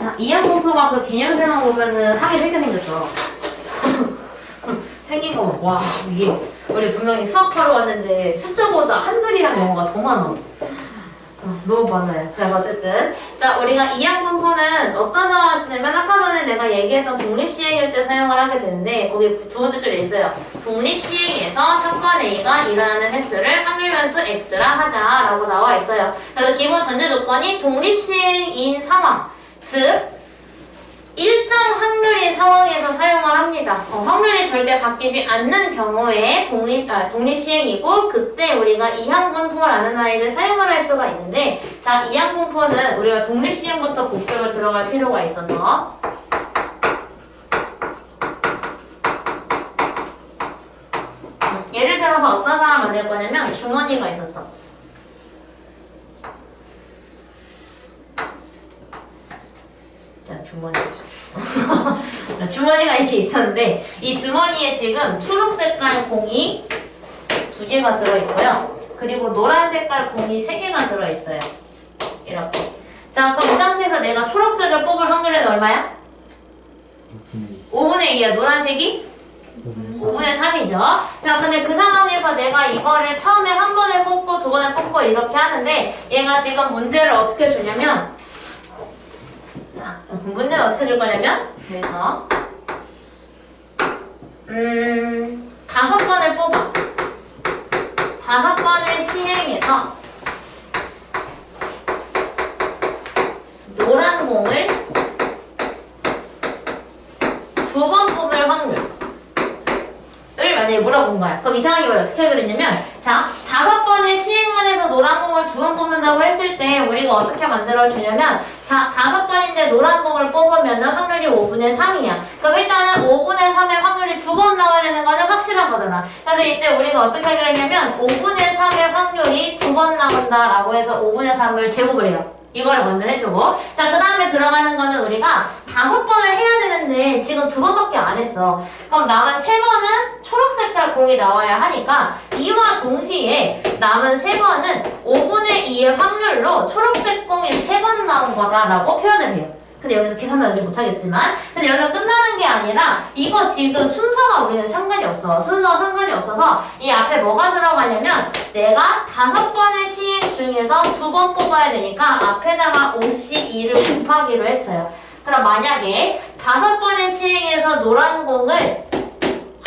자, 이항공포가 그 개념생활 보면은 하기 싫게 생겼어. 생긴 거 봐. 와, 이게 우리 분명히 수학하러 왔는데 숫자보다 한글이랑 영어가 더 많아. 너무 많아요. 자, 어쨌든 자, 우리가 이항분포는 어떤 상황을 쓰냐면 아까 전에 내가 얘기했던 독립시행일 때 사용을 하게 되는데 거기 두 번째 줄에 있어요. 독립시행에서 사건 A가 일어나는 횟수를 확률변수 X라 하자라고 나와 있어요. 그래서 기본 전제 조건이 독립시행인 상황, 즉 일정 확률인 상황에서 사용을 합니다. 확률이 절대 바뀌지 않는 경우에 독립시행이고 그때 우리가 이항분포라는 아이를 사용을 할 수가 있는데 자, 이항분포는 우리가 독립시행부터 복습을 들어갈 필요가 있어서 예를 들어서 어떤 사람 만들 거냐면 주머니가 있었어. 자, 주머니. 주머니가 이렇게 있었는데 이 주머니에 지금 초록 색깔 공이 2개가 들어있고요. 그리고 노란 색깔 공이 3개가 들어있어요. 이렇게. 자, 그럼 이 상태에서 내가 초록색을 뽑을 확률은 얼마야? 5분의 2야. 노란색이? 5분의 3이죠. 자, 근데 그 상황에서 내가 이거를 처음에 한 번을 뽑고 두 번을 뽑고 이렇게 하는데 얘가 지금 문제를 어떻게 주냐면 문제는 어떻게 줄 거냐면 그래서 5번을 뽑아. 5번을 시행해서 노란 공을 2번 뽑을 확률을 만약에 물어본 거야. 그럼 이상하게 이걸 어떻게 그랬냐면 자, 5번을 시행을 해서 노란 공을 2번 뽑는다고 했을 때 우리가 어떻게 만들어주냐면 자, 5번인데 노란 공을 뽑으면 확률이 5분의 3이야. 그럼 일단은 5분의 3의 확률이 2번 나와야 되는 거는 확실한 거잖아. 그래서 이때 우리가 어떻게 하기로 했냐면 5분의 3의 확률이 2번 나온다라고 해서 5분의 3을 제곱을 해요. 이걸 먼저 해주고 자, 그 다음에 들어가는 거는 우리가 5번을 해야 되는데 지금 2번밖에 안 했어. 그럼 남은 3번은 초록색깔 공이 나와야 하니까 이와 동시에 남은 3번은 5분의 2의 확률로 초록색 공이 3번 나온 거다라고 표현을 해요. 근데 여기서 계산은 아직 못하겠지만 근데 여기서 끝나는 게 아니라 이거 지금 순서가 우리는 상관이 없어. 순서가 상관이 없어서 이 앞에 뭐가 들어가냐면 내가 5번의 시행 중에서 2번 뽑아야 되니까 앞에다가 5C2를 곱하기로 했어요. 그럼 만약에 5번의 시행에서 노란 공을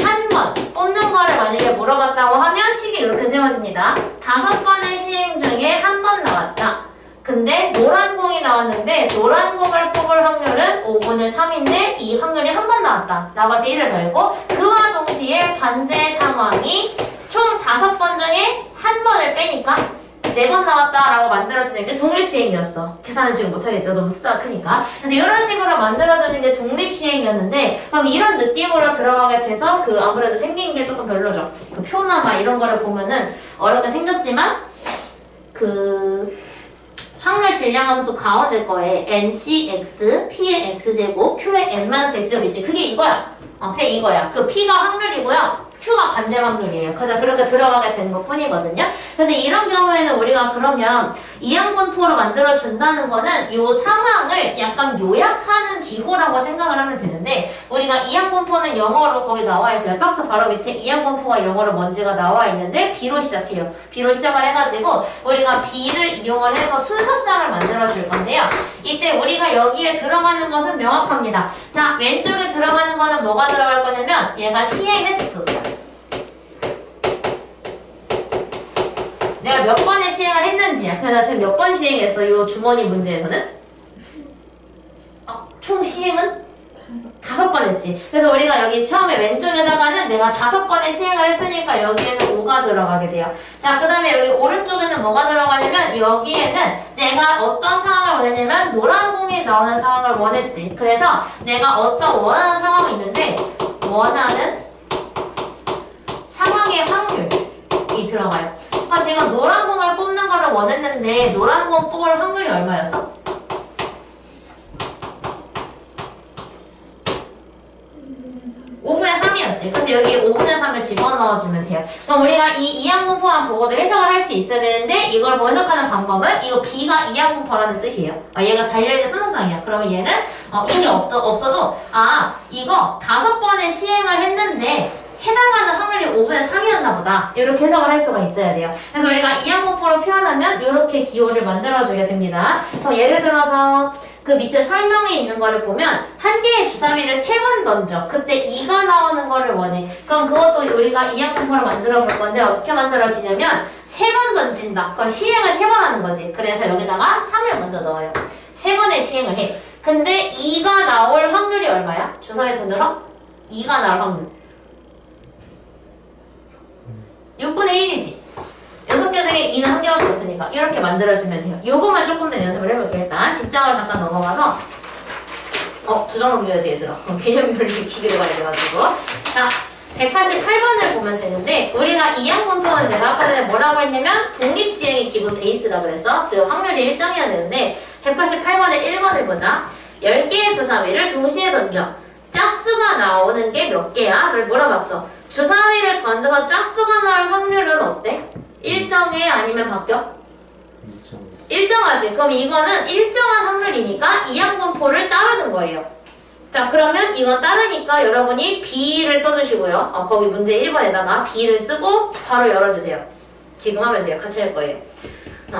한 번 뽑는 거를 만약에 물어봤다고 하면 식이 이렇게 세워집니다. 5번의 시행 중에 한 번 나왔다. 근데 노란 공이 나왔는데 노란 공을 뽑을 확률은 5분의 3인데 이 확률이 한 번 나왔다. 나가서 1을 달고 그와 동시에 반대 상황이 총 5번 중에 한 번을 빼니까 4번 나왔다라고 만들어주는 게 독립시행이었어. 계산은 지금 못하겠죠. 너무 숫자가 크니까. 그래서 이런 식으로 만들어주는 게 독립시행이었는데 그럼 이런 느낌으로 들어가게 돼서 그 아무래도 생긴 게 조금 별로죠. 그 표나 막 이런 거를 보면은 어렵게 생겼지만 그 확률 질량함수 가운데 거에 NCX, P의 X제곱, Q의 N-X제곱 있지. 그게 이거야. 그게 이거야. 그 P가 확률이고요. Q가 반대 확률이에요. 그래서 그렇게 들어가게 되는 것 뿐이거든요. 근데 이런 경우에는 우리가 그러면 이항분포로 만들어준다는 거는 이 상황을 약간 요약하는 기호라고 생각을 하면 되는데 우리가 이항분포는 영어로 거기 나와 있어요. 박스 바로 밑에 이항분포가 영어로 뭔지가 나와 있는데 B로 시작해요. B로 시작을 해가지고 우리가 B를 이용을 해서 순서쌍을 만들어줄 건데요. 이때 우리가 여기에 들어가는 것은 명확합니다. 자, 왼쪽에 들어가는 거는 뭐가 들어갈 거냐면 얘가 시행 횟수. 내가 몇 번의 시행을 했는지야. 그래서 지금 몇 번 시행했어? 이 주머니 문제에서는? 총 시행은? 5번 했지. 그래서 우리가 여기 처음에 왼쪽에다가는 내가 5번의 시행을 했으니까 여기에는 5가 들어가게 돼요. 자, 그 다음에 여기 오른쪽에는 뭐가 들어가냐면 여기에는 내가 어떤 상황을 원했냐면 노란 공이 나오는 상황을 원했지. 그래서 내가 어떤 원하는 상황이 있는데 원하는 상황의 확률이 들어가요. 지금 노란 공을 뽑는 거를 원했는데 노란 공 뽑을 확률이 얼마였어? 5분의 3이었지. 알겠지? 그래서 여기 5분의 3을 집어넣어주면 돼요. 그럼 우리가 이 이항분포만 보고도 해석을 할 수 있어야 되는데 이걸 뭐 해석하는 방법은 이거 B가 이항분포라는 뜻이에요. 얘가 달려있는 순서상이야. 그러면 얘는 이게 없어도 이거 5번의 시행을 했는데 해당하는 확률이 5분의 3이었나 보다. 이렇게 해석을 할 수가 있어야 돼요. 그래서 우리가 이항분포로 표현하면 이렇게 기호를 만들어줘야 됩니다. 그럼 예를 들어서 그 밑에 설명에 있는 거를 보면 한 개의 주사위를 3번 던져. 그때 2가 나오는 거를 원해. 그럼 그것도 우리가 이항분포로 만들어 볼 건데 어떻게 만들어지냐면 3번 던진다. 그럼 시행을 3번 하는 거지. 그래서 여기다가 3을 먼저 넣어요. 3번의 시행을 해. 근데 2가 나올 확률이 얼마야? 주사위 던져서 2가 나올 확률 6분의 1이지. 6개 중에 2는 한 개밖에 없으니까 이렇게 만들어주면 돼요. 요거만 조금 더 연습을 해볼게요. 일단 뒷장을 잠깐 넘어가서 두장 넘겨야 돼 얘들아. 개념별로 익히기를 봐야 돼가지고. 자, 188번을 보면 되는데 우리가 이항분포는 내가 아까 전에 뭐라고 했냐면 독립시행이 기본 베이스라 그랬어. 즉 확률이 일정해야 되는데 188번의 1번을 보자. 10개의 주사위를 동시에 던져. 짝수가 나오는 게 몇 개야? 를 물어봤어. 주사위를 던져서 짝수가 나올 확률은 어때? 일정해? 아니면 바뀌어? 일정하지. 그럼 이거는 일정한 확률이니까 이항분포를 따르는 거예요. 자, 그러면 이거 따르니까 여러분이 B를 써주시고요. 거기 문제 1번에다가 B를 쓰고 바로 열어주세요. 지금 하면 돼요. 같이 할 거예요.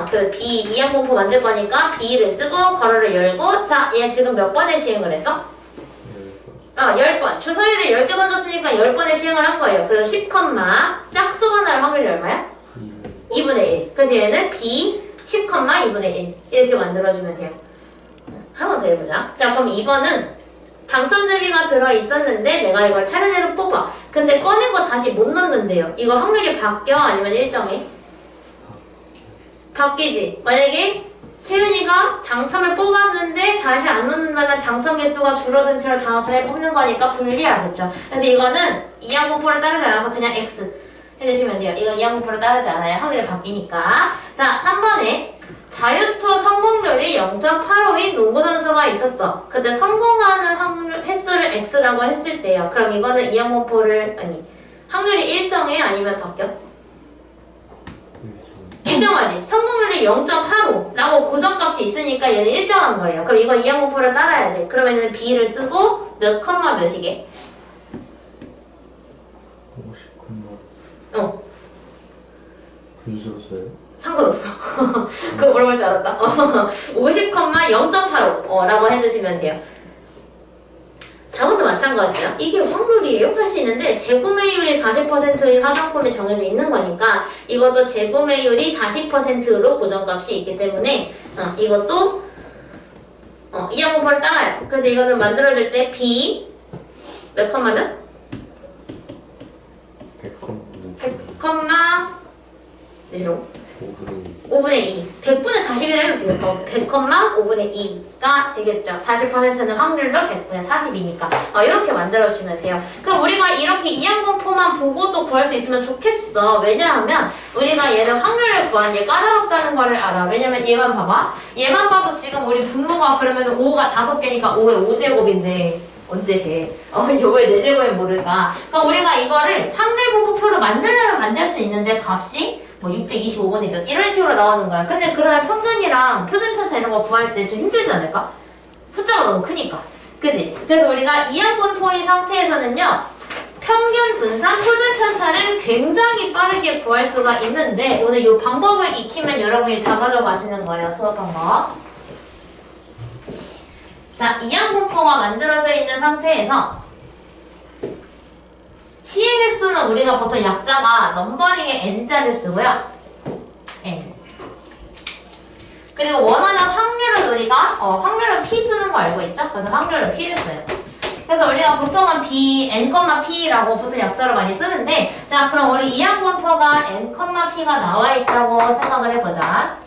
그래서 B 이항분포 만들 거니까 B를 쓰고 괄호를 열고. 자, 얘 지금 몇 번의 시행을 했어? 10번. 주사위를 10개 던졌으니까 10번의 시행을 한 거예요. 그래서 10, 짝수가 날 확률이 얼마야? 2분의 1. 그래서 얘는 B 10, 2분의 1. 이렇게 만들어주면 돼요. 한 번 더 해보자. 자, 그럼 이거는 당첨제비가 들어있었는데 내가 이걸 차례대로 뽑아. 근데 꺼낸 거 다시 못 넣는데요. 이거 확률이 바뀌어? 아니면 일정해? 바뀌지. 만약에 태윤이가 당첨을 뽑았는데 다시 안 넣는다면 당첨 개수가 줄어든 채로 다음 차례 뽑는 거니까 분리하겠죠. 그래서 이거는 이항분포를 따르지 않아서 그냥 X 해주시면 돼요. 이건 이항분포를 따르지 않아요. 확률이 바뀌니까. 자, 3번에 자유투 성공률이 0.85인 농구 선수가 있었어. 그때 성공하는 확률 횟수를 X라고 했을 때요. 그럼 이거는 이항분포를 확률이 일정해? 아니면 바뀌어? 일정하지. 성공률이 0.85라고 고정값이 있으니까 얘는 일정한 거예요. 그럼 이거 이항분포를 따라야 돼. 그러면은 B를 쓰고 몇 컴마 몇이게? 50컴마 분수로 써요? 상관없어. 그거 물어볼 줄 알았다. 50,0.85라고 해주시면 돼요. 4번도 마찬가지야. 이게 확률이에요? 할 수 있는데 재구매율이 40%의 하상품이 정해져 있는 거니까 이것도 재구매율이 40%로 고정값이 있기 때문에 이것도 이항분포를 따라요. 그래서 이거는 만들어질 때 B 몇 컴마면? 100컴마 내로 5분의 2. 100분의 40이라 해도 돼요. 100컴마 5분의 2가 되겠죠. 40%는 확률로 100분의 40이니까. 이렇게 만들어주면 돼요. 그럼 우리가 이렇게 이항분포만 보고도 구할 수 있으면 좋겠어. 왜냐하면 우리가 얘는 확률을 구하는 게 까다롭다는 거를 알아. 왜냐면 얘만 봐봐. 얘만 봐도 지금 우리 분모가 그러면 5가 5개니까 5의 5제곱인데 언제 해? 요거의 4제곱은 모를까? 그러니까 우리가 이거를 확률 분포표로 만들려면 만들 수 있는데 값이 뭐 625번의 몇 이런 식으로 나오는 거야. 근데 그러면 평균이랑 표준편차 이런 거 구할 때 좀 힘들지 않을까? 숫자가 너무 크니까. 그지? 그래서 우리가 이항분포인 상태에서는요. 평균 분산 표준편차를 굉장히 빠르게 구할 수가 있는데 오늘 이 방법을 익히면 여러분이 다 가져가시는 거예요. 수업 방법. 자, 이항분포가 만들어져 있는 상태에서 시행 횟수는 우리가 보통 약자가 넘버링의 n자를 쓰고요. n. 그리고 원하는 확률은 우리가 확률은 p 쓰는 거 알고 있죠? 그래서 확률은 p를 써요. 그래서 우리가 보통은 b, n, p라고 보통 약자로 많이 쓰는데 자, 그럼 우리 이항분포가 n, p가 나와 있다고 생각을 해보자.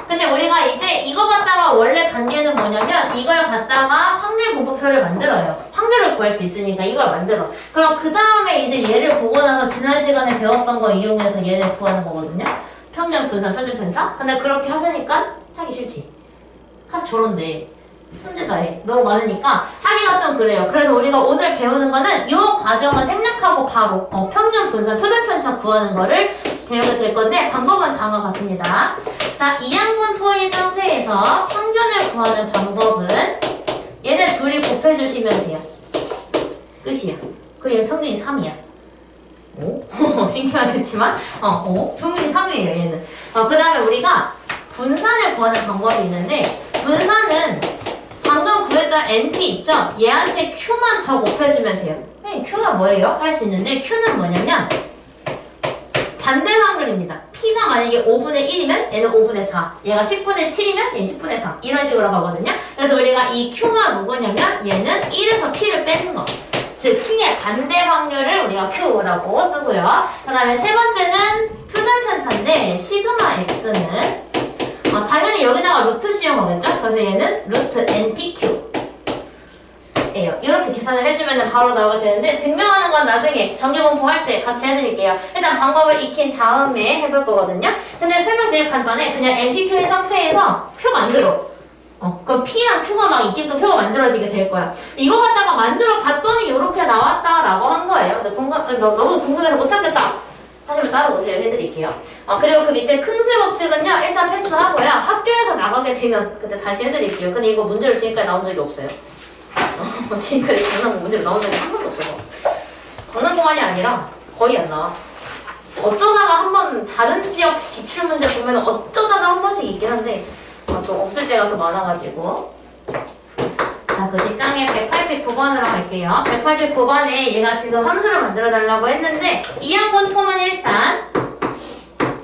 근데 우리가 이제 이거 갖다가 원래 단계는 뭐냐면 이걸 갖다가 확률 분포표를 만들어요. 확률을 구할 수 있으니까 이걸 만들어. 그럼 그 다음에 이제 얘를 보고 나서 지난 시간에 배웠던 거 이용해서 얘를 구하는 거거든요. 평균 분산, 표준 편차. 근데 그렇게 하자니까 하기 싫지. 저런데 문제가 해. 너무 많으니까 하기가 좀 그래요. 그래서 우리가 오늘 배우는 거는 이 과정을 생략하고 바로 평균 분산 표준 편차 구하는 거를 배우게 될 건데 방법은 다음과 같습니다. 자, 이항분 토의 상태에서 평균을 구하는 방법은 얘네 둘이 곱해주시면 돼요. 끝이야. 그 얘는 평균이 3이야. 오? 신기하겠지만 평균이 3이에요 얘는. 그 다음에 우리가 분산을 구하는 방법이 있는데 분산은 방금 구했던 NP 있죠? 얘한테 Q만 더 곱해주면 돼요. Q가 뭐예요? 할 수 있는데 Q는 뭐냐면 반대 확률입니다. P가 만약에 5분의 1이면 얘는 5분의 4, 얘가 10분의 7이면 얘는 10분의 3 이런 식으로 가거든요. 그래서 우리가 이 Q가 누구냐면 얘는 1에서 P를 빼는 거. 즉 P의 반대 확률을 우리가 Q라고 쓰고요. 그 다음에 세 번째는 표준 편차인데 시그마 X는 당연히 여기다가 루트 씌운 거겠죠? 그래서 얘는 루트 NPQ 예요. 이렇게 계산을 해주면 바로 나오게 되는데 증명하는 건 나중에 정규분포 할 때 같이 해드릴게요. 일단 방법을 익힌 다음에 해볼 거거든요. 근데 설명 되게 간단해. 그냥 NPQ의 상태에서 표 만들어. 그럼 P랑 Q가 막 있게끔 표가 만들어지게 될 거야. 이거 갖다가 만들어 봤더니 이렇게 나왔다라고 한 거예요. 근데 너무 궁금해서 못 찾겠다 하시면 따라오세요. 해드릴게요. 그리고 그 밑에 큰 수의 법칙은요. 일단 패스하고요. 학교에서 나가게 되면 그때 다시 해드릴게요. 근데 이거 문제로 지금까지 나온 적이 없어요. 지금까지 강남고 문제로 나온 적이 한 번도 없어요. 강남고만이 아니라 거의 안 나와. 어쩌다가 한번 다른 지역 기출문제 보면 어쩌다가 한 번씩 있긴 한데 좀 없을 때가 더 많아가지고. 자, 그 뒷장에 189번으로 갈게요. 189번에 얘가 지금 함수를 만들어달라고 했는데 이항분 토는 일단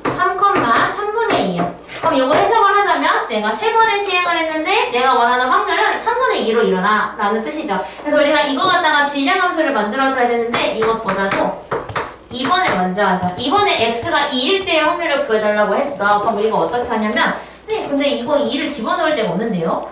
3,3분의 2야. 그럼 이거 해석을 하자면 내가 3번의 시행을 했는데 내가 원하는 확률은 3분의 2로 일어나 라는 뜻이죠. 그래서 우리가 이거 갖다가 질량함수를 만들어줘야 되는데 이것보다도 2번을 먼저 하자. 2번에 x가 2일 때의 확률을 구해달라고 했어. 그럼 우리가 어떻게 하냐면 근데 이거 2를 집어넣을 데가 없는데요?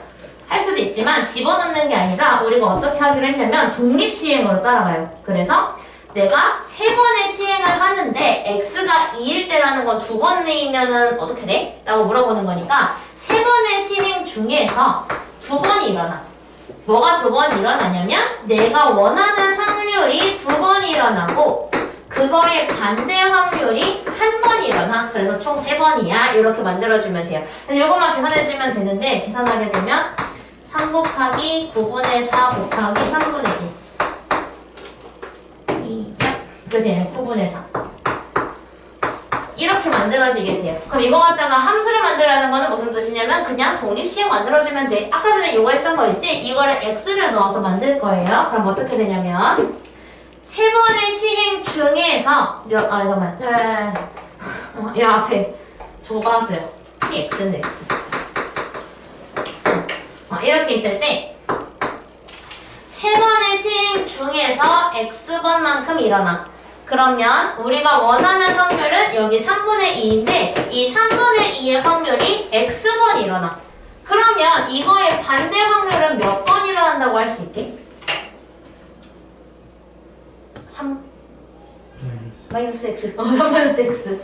할 수도 있지만 집어넣는 게 아니라 우리가 어떻게 하기로 했냐면 독립시행으로 따라가요. 그래서 내가 3번의 시행을 하는데 x가 2일 때라는 건 2번 내이면은 어떻게 돼? 라고 물어보는 거니까 3번의 시행 중에서 2번이 일어나. 뭐가 2번 일어나냐면 내가 원하는 확률이 2번 일어나고 그거의 반대 확률이 1번 일어나. 그래서 총 3번이야. 이렇게 만들어주면 돼요. 그래서 이것만 계산해주면 되는데 계산하게 되면 3 곱하기 9분의 4 곱하기 3분의 1 그래서 얘는 9분의 4 이렇게 만들어지게 돼요. 그럼 이거 갖다가 함수를 만들라는 거는 무슨 뜻이냐면 그냥 독립시행 만들어주면 돼. 아까 전에 이거 했던 거 있지? 이거를 x를 넣어서 만들 거예요. 그럼 어떻게 되냐면 3번의 시행 중에서 잠깐만 이 앞에 저거 빠졌어요. x는 x 이렇게 있을 때 3번의 시행 중에서 x번만큼 일어나. 그러면 우리가 원하는 확률은 여기 3분의 2인데 이 3분의 2의 확률이 x번 일어나. 그러면 이거의 반대 확률은 몇 번 일어난다고 할 수 있게? 3 마이너스 x 3 마이너스 x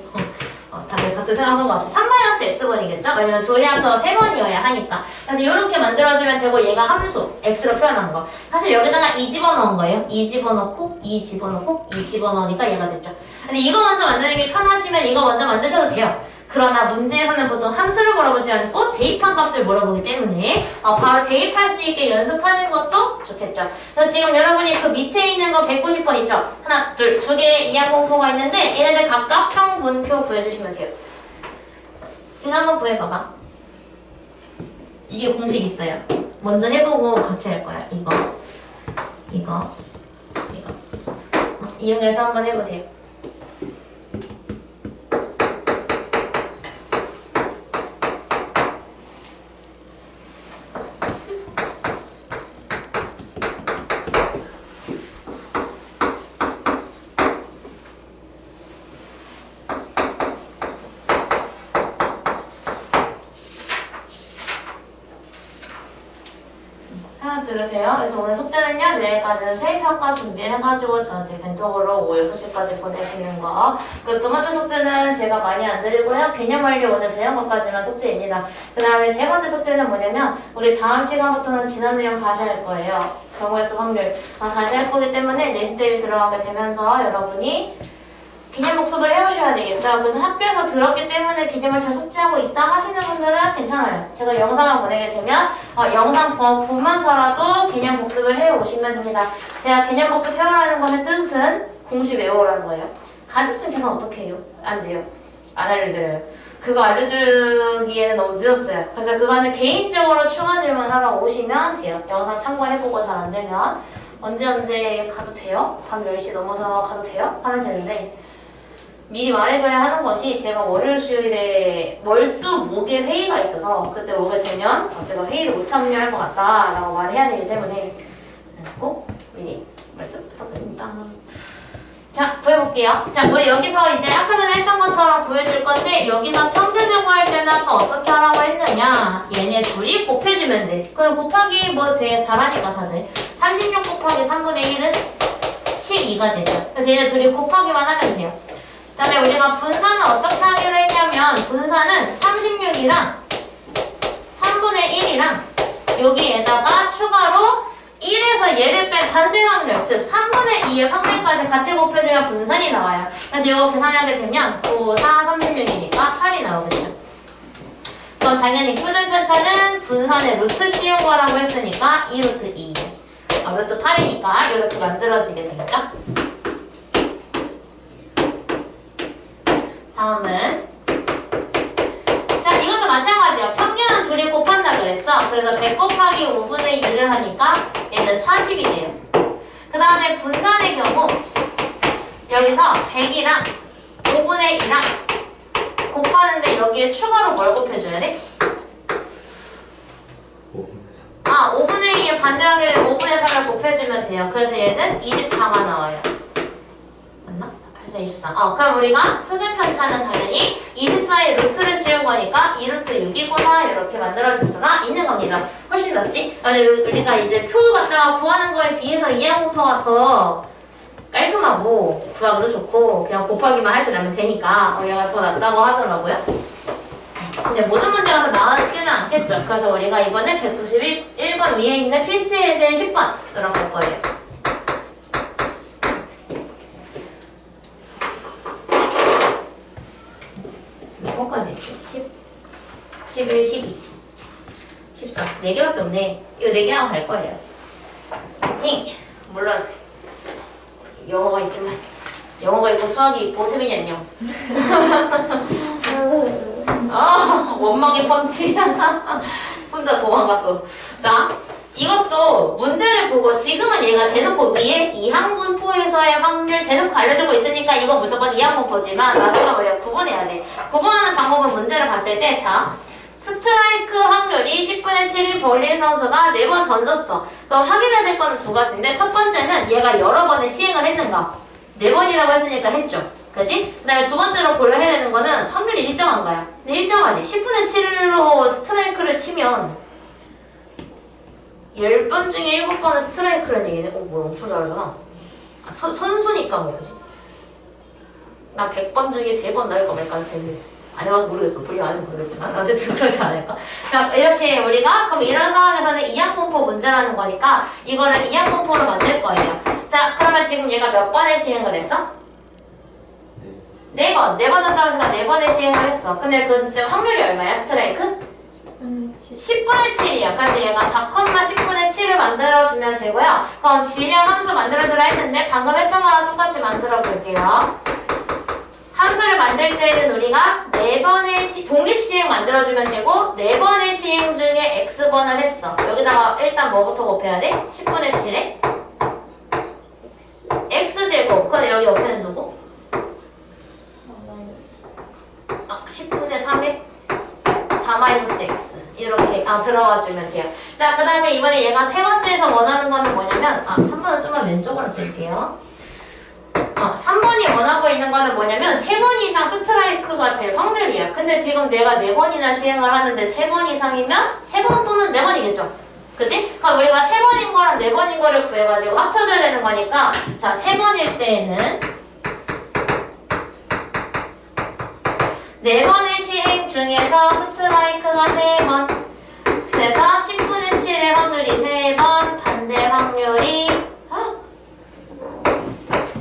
다들 같이 생각한 것 같아요. 3 마이너스 x번이겠죠? 왜냐면 둘이 합쳐서 3번이어야 하니까. 그래서 이렇게 만들어주면 되고 얘가 함수 x로 표현한 거. 사실 여기다가 2 집어넣은 거예요. 2 집어넣고 2 집어넣고 2 집어넣으니까 얘가 됐죠. 근데 이거 먼저 만드는 게 편하시면 이거 먼저 만드셔도 돼요. 그러나 문제에서는 보통 함수를 물어보지 않고 대입한 값을 물어보기 때문에 바로 대입할 수 있게 연습하는 것도 좋겠죠. 그래서 지금 여러분이 그 밑에 있는 거 190번 있죠? 하나, 둘, 두 개의 이항공포가 있는데 얘네들 각각 평분표 구해주시면 돼요. 지금 한번 구해봐봐. 이게 공식 있어요. 먼저 해보고 같이 할 거야. 이거 이용해서 한번 해보세요. 하나 들으세요. 그래서 오늘 숙제는요, 내일까지는 수행평가 준비해가지고 저한테 벤톡으로 오후 6시까지 보내시는 거. 그 두 번째 숙제는 제가 많이 안 드리고요. 개념원리 오늘 배운 것까지만 숙제입니다. 그 다음에 세 번째 숙제는 뭐냐면, 우리 다음 시간부터는 지난 내용 다시 할 거예요. 경우의 수 확률. 다시 할 거기 때문에 내신 대비 들어가게 되면서 여러분이 개념 복습을 해오셔야 되겠죠. 그래서 학교에서 들었기 때문에 개념을 잘 숙지하고 있다 하시는 분들은 괜찮아요. 제가 영상을 보내게 되면 영상 보면서라도 개념 복습을 해오시면 됩니다. 제가 개념 복습 해오라는 거는 뜻은 공식 외워오라는 거예요. 가지수는 계산 어떻게 해요? 안 돼요. 안 알려드려요. 그거 알려주기에는 너무 늦었어요. 그래서 그거는 개인적으로 추가 질문하러 오시면 돼요. 영상 참고해보고 잘 안 되면 언제 가도 돼요? 밤 10시 넘어서 가도 돼요? 하면 되는데 미리 말해줘야 하는 것이 제가 월요일 수요일에 월수목에 회의가 있어서 그때 오게 되면 제가 회의를 못 참여할 것 같다라고 말을 해야 되기 때문에 꼭 미리 말씀 부탁드립니다. 자, 구해볼게요. 자, 우리 여기서 이제 아까 전에 했던 것처럼 구해줄 건데 여기서 평균을 구할 때는 아까 어떻게 하라고 했느냐 얘네 둘이 곱해주면 돼. 그럼 곱하기 뭐 되게 잘하니까 사실 36 곱하기 3분의 1은 12가 되죠. 그래서 얘네 둘이 곱하기만 하면 돼요. 그 다음에 우리가 분산은 어떻게 하기로 했냐면 분산은 36이랑 3분의 1이랑 여기에다가 추가로 1에서 얘를 뺀 반대 확률, 즉 3분의 2의 확률까지 같이 곱해주면 분산이 나와요. 그래서 이거 계산하게 되면 9, 4, 36이니까 8이 나오겠죠. 그럼 당연히 표준 편차는 분산의 루트 씌운 거라고 했으니까 2루트 2. 루트 8이니까 이렇게 만들어지게 되겠죠. 다음은 자 이것도 마찬가지예요. 평균은 둘이 곱한다 그랬어. 그래서 100 곱하기 5분의 1을 하니까 얘는 40이 돼요. 그 다음에 분산의 경우 여기서 100이랑 5분의 1이랑 곱하는데 여기에 추가로 뭘 곱해줘야 돼? 5분의 2의 반대 확률에 5분의 3을 곱해주면 돼요. 그래서 얘는 24가 나와요. 맞나? 8, 4, 24. 그럼 우리가 표준 편차는 당연히 24의 루트를 씌운 거니까 2루트 6이구나 이렇게 만들어줄 수가 있는 겁니다. 훨씬 낫지? 우리가 이제 표 갖다가 구하는 거에 비해서 이항공표가 더 깔끔하고 구하기도 좋고 그냥 곱하기만 할 줄 알면 되니까 얘가 더 낫다고 하더라고요. 근데 모든 문제가 다 나와지는 않겠죠. 그래서 우리가 이번에 191번 위에 있는 필수 예제 10번 들어갈 거예요. 몇번까지 했지? 10, 11, 12, 14. 4개밖에 없네. 이거 4개 하고 갈 거예요. 파이팅! 물론 영어가 있지만 영어가 있고 수학이 있고 세민이 안녕. 원망의 펀치. 혼자 도망갔어. 자, 이것도 문제를 보고 지금은 얘가 대놓고 위에 이항분포에서의 확률 대놓고 알려주고 있으니까 이건 무조건 이항분포지만 나중에 우리가 구분해야 돼. 구분하는 방법은 문제를 봤을 때 자, 스트라이크 확률이 10분의 7인 볼린 선수가 4번 던졌어. 그럼 확인해야 될 거는 두 가지인데 첫 번째는 얘가 여러 번의 시행을 했는가. 4번이라고 했으니까 했죠. 그치? 그 다음에 두 번째로 고려해야 되는 거는 확률이 일정한가요? 근데 일정하지. 10분의 7로 스트라이크를 치면 10번 중에 7번은 스트라이크라는 얘기네. 뭐야 엄청 잘하잖아. 선수니까 뭐 그치? 나 100번 중에 3번 나을 거 말까 했는데 안 해봐서 모르겠어. 보기 안 해서 모르겠지만 어쨌든 그러지 않을까? 자, 이렇게 우리가 그럼 이런 상황에서는 이항분포 문제라는 거니까 이거를 이항분포로 만들 거예요. 자, 그러면 지금 얘가 몇 번의 시행을 했어? 4번. 4번 한다고 해서 4번의 시행을 했어. 근데 그때 확률이 얼마야? 스트라이크? 10분의 7이야. 그래서 얘가 4,10분의 7을 만들어주면 되고요. 그럼 질량 함수 만들어주라 했는데 방금 했던 거랑 똑같이 만들어 볼게요. 함수를 만들 때는 우리가 4번의 독립시행 만들어주면 되고 4번의 시행 중에 x번을 했어. 여기다가 일단 뭐부터 곱해야 돼? 10분의 7에 x제곱. 그럼 여기 옆에는 누구? 10분의 3에 4-x 이렇게 들어와주면 돼요. 자, 그 다음에 이번에 얘가 세 번째에서 원하는 거는 뭐냐면 3번은 좀만 왼쪽으로 쓸게요. 3번이 원하고 있는 거는 뭐냐면 3번 이상 스트라이크가 될 확률이야. 근데 지금 내가 4번이나 시행을 하는데 3번 이상이면 3번 또는 4번이겠죠. 그지? 그럼 우리가 3번인 거랑 4번인 거를 구해가지고 합쳐줘야 되는 거니까 자, 3번일 때에는 4번의 시행 중에서 스트라이크가 3번. 그래서 10분의 7의 확률이 3번, 반대 확률이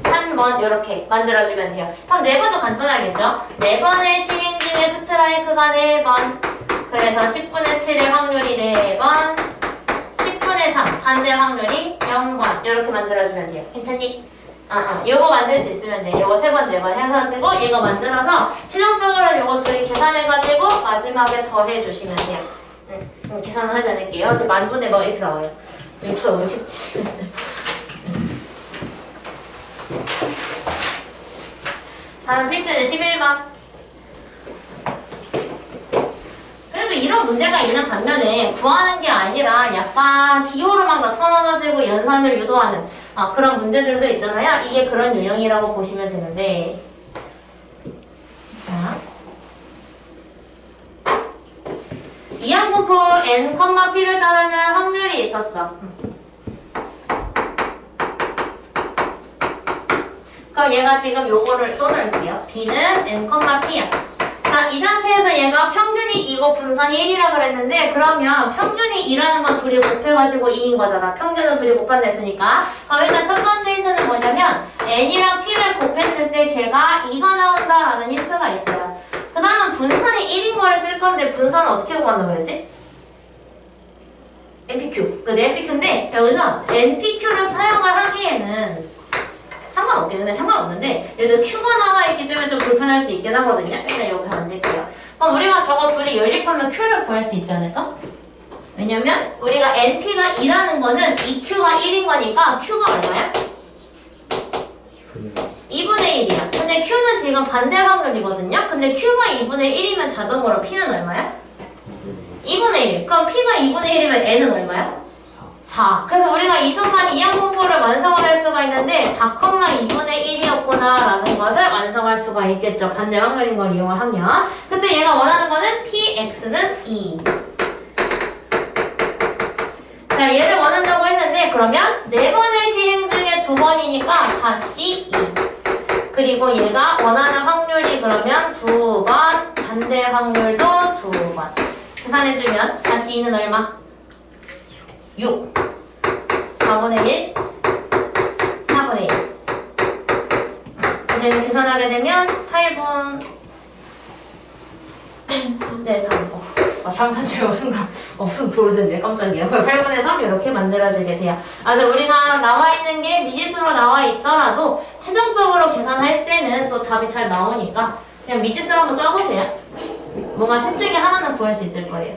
1번 이렇게 만들어주면 돼요. 그럼 4번도 간단하겠죠? 4번의 시행 중에 스트라이크가 4번. 그래서 10분의 7의 확률이 4번, 10분의 3 반대 확률이 0번 이렇게 만들어주면 돼요. 괜찮니? 요거 만들 수 있으면 돼. 요거 3번, 4번 해가지고 이거 만들어서 최종적으로 요거 둘이 계산해가지고 마지막에 더해주시면 돼요. 계산은 하지 않을게요. 이제 만분의 뭐 이렇게 나와요. 6초 너무 쉽지. 다음 필수는 11번. 그래도 이런 문제가 있는 반면에 구하는 게 아니라 약간 기호로 막 나타나가지고 연산을 유도하는 그런 문제들도 있잖아요. 이게 그런 유형이라고 보시면 되는데 자, 이항분포 n, p를 따르는 확률이 있었어. 그럼 얘가 지금 요거를 써놓을게요. b는 n, p야. 자, 이 상태에서 얘가 평균이 2고 분산이 1이라 그랬는데 그러면 평균이 2라는 건 둘이 곱해가지고 2인 거잖아. 평균은 둘이 곱한다 했으니까. 그럼 일단 첫 번째 힌트는 뭐냐면 n이랑 p를 곱했을 때 걔가 2가 나온다라는 힌트가 있어요. 그 다음은 분산이 1인 거를 쓸 건데 분산은 어떻게 구한다고 그랬지? NPQ. 그지? NPQ인데 여기서 NPQ를 사용을 하기에는 상관없는데 여기서 Q가 나와있기 때문에 좀 불편할 수 있긴 하거든요. 일단 이거 만들게요. 그럼 우리가 저거 둘이 연립하면 Q를 구할 수 있지 않을까? 왜냐면 우리가 NP가 2라는 거는 2Q가 1인 거니까 Q가 얼마야? 2분의 1이야. 근데 Q는 지금 반대 확률이거든요. 근데 Q가 2분의 1이면 자동으로 P는 얼마야? 2분의 1. 그럼 P가 2분의 1이면 N은 얼마야? 4. 그래서 우리가 이 순간 이항분포를 완성을 할 수가 있는데 4,2분의 1이었구나 라는 것을 완성할 수가 있겠죠. 반대 확률인 걸 이용을 하면. 근데 얘가 원하는 거는 px는 2. 자, 얘를 원한다고 했는데 그러면 4번의 시행 중에 2번이니까 4c2. 그리고 얘가 원하는 확률이 그러면 2번, 반대 확률도 2번. 계산해주면 4c는 얼마? 6. 4분의 1, 4분의 1. 이제는 계산하게 되면 8분 3대 3. 잘못 산줄 순간 돌던데 깜짝이야. 8분의 3 이렇게 만들어지게 돼요. 그래서 우리가 나와 있는 게 미지수로 나와 있더라도 최종적으로 계산할 때는 또 답이 잘 나오니까 그냥 미지수로 한번 써보세요. 뭔가 셋 중에 하나는 구할 수 있을 거예요.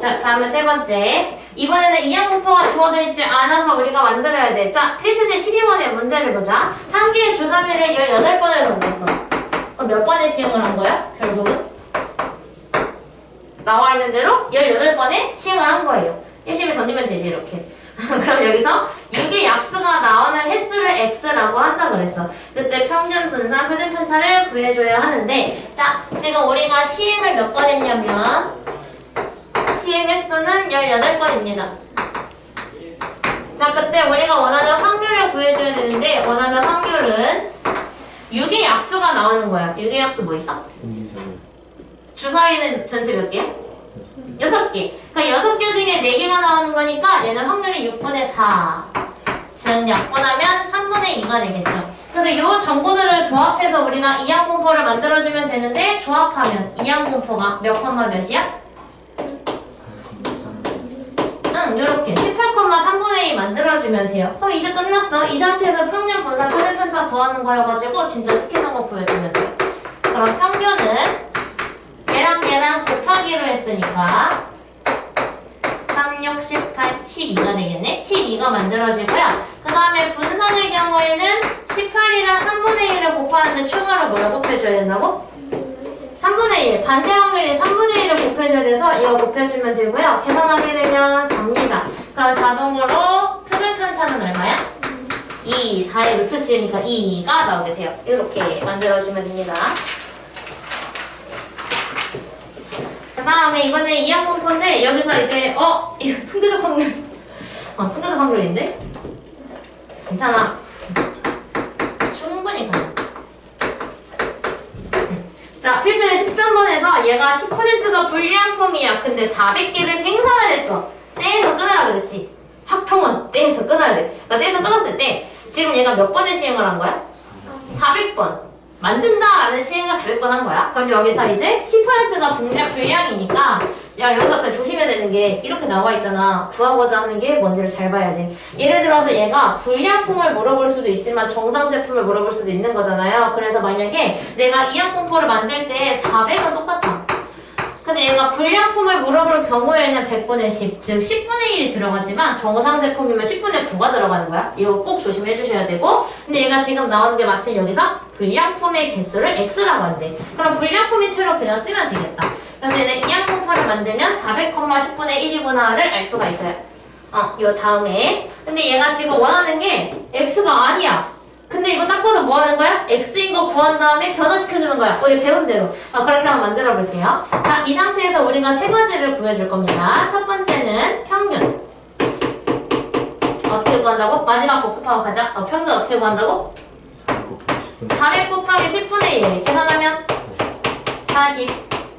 자, 다음은 3번째. 이번에는 이항분포가 주어져 있지 않아서 우리가 만들어야 돼. 자, 필수제 12번의 문제를 보자. 한 개의 주사위를 18번을 던졌어. 그럼 몇 번의 시행을 한 거야? 결국은? 나와 있는 대로 18번에 시행을 한 거예요. 열심히 던지면 되지, 이렇게. 그럼 여기서 6의 약수가 나오는 횟수를 x라고 한다 그랬어. 그때 평균 분산 표준 편차를 구해줘야 하는데 자, 지금 우리가 시행을 몇 번 했냐면 시행 횟수는 18번입니다. 자, 그때 우리가 원하는 확률을 구해줘야 되는데 원하는 확률은 6의 약수가 나오는 거야. 6의 약수 뭐 있어? 주사위는 전체 몇 개야? 6개. 그러니까 6개 중에 4개가 나오는 거니까 얘는 확률이 6분의 4. 즉 약분하면 3분의 2가 되겠죠. 그래서 이 정보들을 조합해서 우리가 이항분포를 만들어주면 되는데 조합하면 이항분포가 몇 컴마 몇이야? 이렇게 18,3분의 2 만들어주면 돼요. 그럼 이제 끝났어. 이 상태에서 평균 분산 표준 편차 구하는 거여가지고 진짜 시키는 거 구해주면 돼요. 그럼 평균은 얘랑 곱하기로 했으니까 3, 6, 18, 12가 되겠네. 12가 만들어지고요. 그 다음에 분산의 경우에는 18이랑 3분의 1을 곱하는데 추가로 뭐를 곱해줘야 된다고? 3분의 1, 반대 확률이 3분의 1을 곱해줘야 돼서 이거 곱해주면 되고요. 계산하게 되면 4입니다. 그럼 자동으로 표준 편차는 얼마야? 2, 4의 루트 씌우니까 2가 나오게 돼요. 이렇게 만들어주면 됩니다. 그 다음에 이번에 이항분포인데 여기서 이제 이거 통계적 확률 통계적 확률인데? 괜찮아. 충분히 가능. 자, 필수는 13번에서 얘가 10%가 불량품이야. 근데 400개를 생산을 했어. 떼에서 끊으라 그랬지. 합통은 떼에서 끊어야 돼. 그러니까 떼에서 끊었을 때 지금 얘가 몇 번의 시행을 한 거야? 400번. 만든다라는 시행을 400번 한 거야. 그럼 여기서 이제 10%가 불량이니까 야, 여기서 그냥 조심해야 되는 게 이렇게 나와 있잖아. 구하고자 하는 게 뭔지를 잘 봐야 돼. 예를 들어서 얘가 불량품을 물어볼 수도 있지만 정상 제품을 물어볼 수도 있는 거잖아요. 그래서 만약에 내가 이항분포를 만들 때 400은 똑같아. 근데 얘가 불량품을 물어볼 경우에는 100분의 10, 즉 10분의 1이 들어가지만 정상 제품이면 10분의 9가 들어가는 거야. 이거 꼭 조심해 주셔야 되고, 근데 얘가 지금 나오는 게 마침 여기서 불량품의 개수를 x라고 한대. 그럼 불량품인치로 그냥 쓰면 되겠다. 그래서 얘는 이항분포를 만들면 400,10분의 1이구나를 알 수가 있어요. 요 다음에. 근데 얘가 지금 원하는 게 x가 아니야. 근데 이거 딱 봐도 뭐 하는 거야? x인 거 구한 다음에 변화시켜주는 거야. 우리 배운 대로. 그렇게 한번 만들어 볼게요. 자, 이 상태에서 우리가 세 가지를 구해줄 겁니다. 첫 번째는 평균. 어떻게 구한다고? 마지막 복습하고 가자. 평균 어떻게 구한다고? 400 곱하기 10분의 1. 계산하면 40.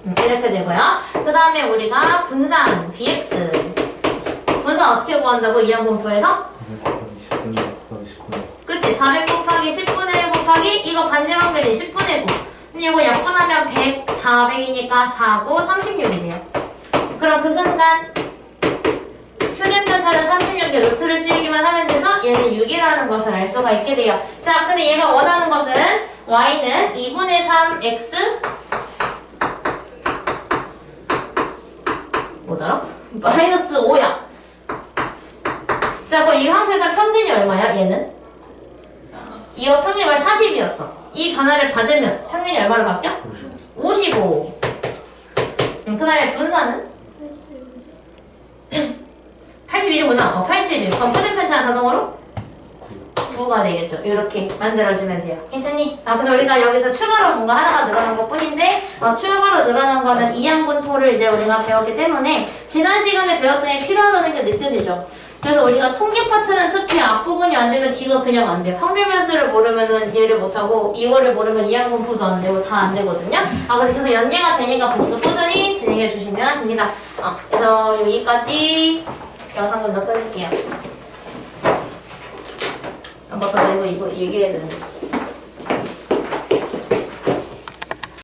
이렇게 되고요. 그 다음에 우리가 분산, dx. 분산 어떻게 구한다고? 이항분포에서? 그치? 400 곱하기 10분의 1 곱하기 이거 반대 확률이 10분의 9. 근데 이거 약분하면 100, 400이니까 4, 9, 36이 돼요. 그럼 그 순간 표준 편차는 36의 루트를 씌우기만 하면 돼서 얘는 6이라는 것을 알 수가 있게 돼요. 자, 근데 얘가 원하는 것은 y는 2분의 3x 뭐더라? 마이너스 5야. 자, 그럼 이 상태에서 평균이 얼마야? 얘는? 이거 평균이 40이었어. 이 변화를 받으면 평균이 얼마로 바뀌어? 55. 그 다음에 분산은? 81이구나. 81. 그럼 표준 편차는 자동으로? 9가 되겠죠. 이렇게 만들어주면 돼요. 괜찮니? 그래서 우리가 여기서 추가로 뭔가 하나가 늘어난 것 뿐인데, 추가로 늘어난 거는 이항분포를 이제 우리가 배웠기 때문에, 지난 시간에 배웠더니 필요하다는 게 느껴지죠. 그래서 우리가 통계 파트는 특히 앞부분이 안 되면 뒤가 그냥 안 돼. 확률 변수를 모르면은 얘를 못하고, 이거를 모르면 이항분포도 안 되고 다 안 되거든요. 그래서 연계가 되니까 복습 꾸준히 진행해 주시면 됩니다. 그래서 여기까지 영상 먼저 끊을게요. 이거 얘기해야 되는데.